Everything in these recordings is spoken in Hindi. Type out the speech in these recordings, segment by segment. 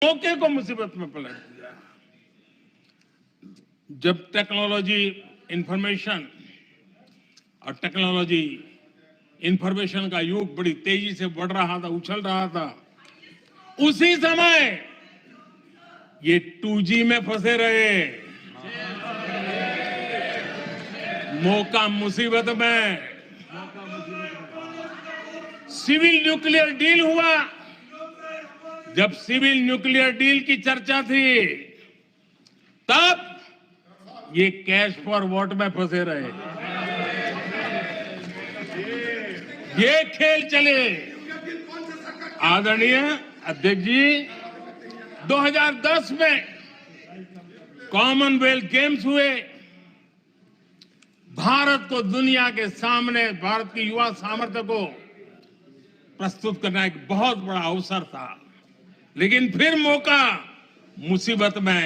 मौके को मुसीबत में पलट दिया। जब टेक्नोलॉजी इंफॉर्मेशन और टेक्नोलॉजी इंफॉर्मेशन का युग बड़ी तेजी से बढ़ रहा था, उछल रहा था, उसी समय ये 2G में फंसे रहे। मौका मुसीबत में। सिविल न्यूक्लियर डील हुआ। जब सिविल न्यूक्लियर डील की चर्चा थी, तब ये कैश फॉर वॉट में फंसे रहे। ये खेल चले। आदरणीय अध्यक्ष जी, 2010 में कॉमनवेल्थ गेम्स हुए। भारत को दुनिया के सामने, भारत की युवा सामर्थ्य को प्रस्तुत करना एक बहुत बड़ा अवसर था, लेकिन फिर मौका मुसीबत में,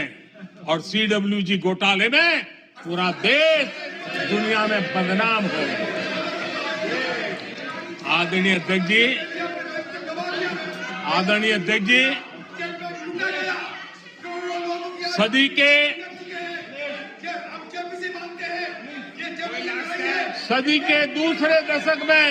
और CWG घोटाले में पूरा देश दुनिया में बदनाम हो गया। आदरणीय अध्यक्ष जी, सदी के दूसरे दशक में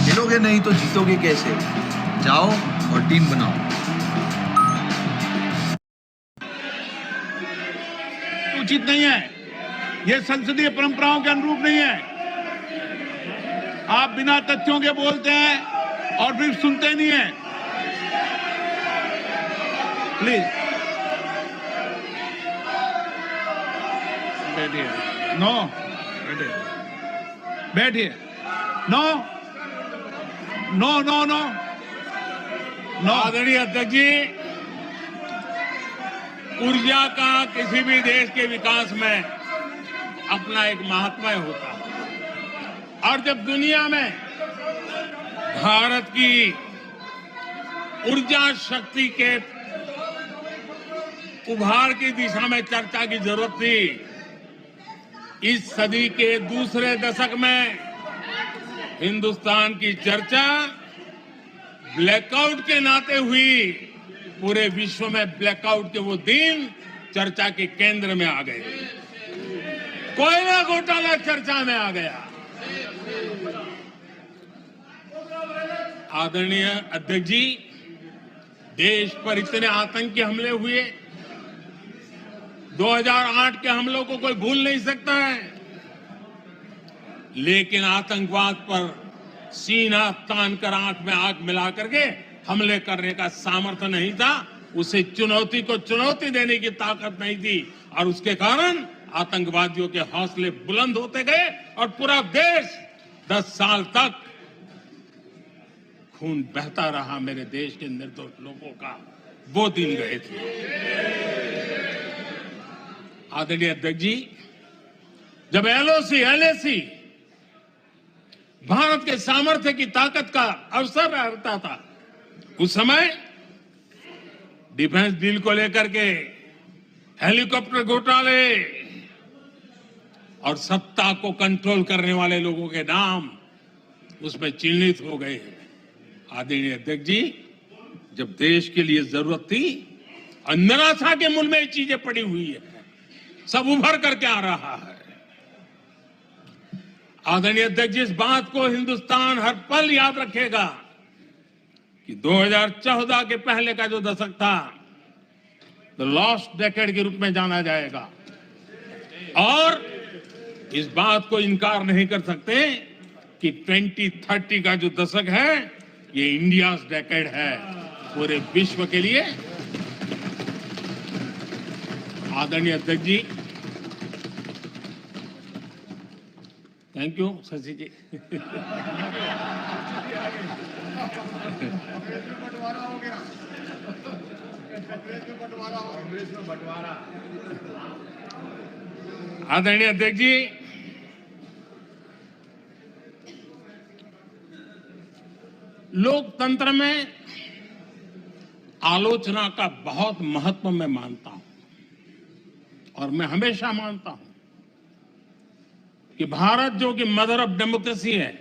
खेलोगे नहीं तो जीतोगे कैसे? जाओ और टीम बनाओ। उचित नहीं है, यह संसदीय परंपराओं के अनुरूप नहीं है। आप बिना तथ्यों के बोलते हैं और फिर सुनते नहीं हैं। प्लीज बैठिए। नो, बैठिए। No no no no no. आदरणीय अध्यक्ष जी, ऊर्जा का किसी भी देश के विकास में अपना एक महात्म्य होता है, और जब दुनिया में भारत की ऊर्जा शक्ति के उभार की दिशा में चर्चा की जरूरत थी, इस सदी के दूसरे दशक में हिंदुस्तान की चर्चा ब्लैकआउट के नाते हुई। पूरे विश्व में ब्लैकआउट के वो दिन चर्चा के केंद्र में आ गए। कोयला घोटाला चर्चा में आ गया। आदरणीय अध्यक्ष जी, देश पर इतने आतंकी हमले हुए। 2008 के हमलों को कोई भूल नहीं सकता है, लेकिन आतंकवाद पर सीना तान कर, आंख में आंख मिला करके हमले करने का सामर्थ्य नहीं था। उसे चुनौती को चुनौती देने की ताकत नहीं थी, और उसके कारण आतंकवादियों के हौसले बुलंद होते गए, और पूरा देश 10 साल तक खून बहता रहा। मेरे देश के निर्दोष लोगों का वो दिन गए थे। आदरणीय अध्यक्ष जी, जब LOC भारत के सामर्थ्य की ताकत का अवसर रहता था, उस समय डिफेंस डील को लेकर के हेलीकॉप्टर घोटाले और सत्ता को कंट्रोल करने वाले लोगों के नाम उसमें चिन्हित हो गए हैं। आदरणीय अध्यक्ष जी, जब देश के लिए जरूरत थी और निराशा के मूल में ये चीजें पड़ी हुई है, सब उभर करके आ रहा है। आदरणीय अध्यक्ष, इस बात को हिंदुस्तान हर पल याद रखेगा कि 2014 के पहले का जो दशक था, द लॉस्ट डेकेड के रूप में जाना जाएगा, और इस बात को इनकार नहीं कर सकते कि 2030 का जो दशक है ये इंडिया डेकेड है पूरे विश्व के लिए। आदरणीय अध्यक्ष जी, थैंक यू शशि जी। आदरणीय अध्यक्ष जी, लोकतंत्र में आलोचना का बहुत महत्व मैं मानता हूं और मैं हमेशा मानता हूं कि भारत जो कि मदर ऑफ डेमोक्रेसी है,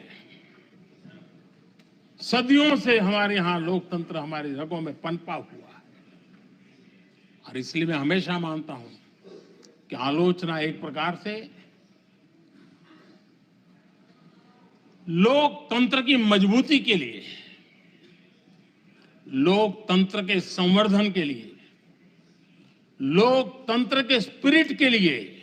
सदियों से हमारे यहां लोकतंत्र हमारी रगों में पनपा हुआ है और इसलिए मैं हमेशा मानता हूं कि आलोचना एक प्रकार से लोकतंत्र की मजबूती के लिए, लोकतंत्र के संवर्धन के लिए, लोकतंत्र के स्पिरिट के लिए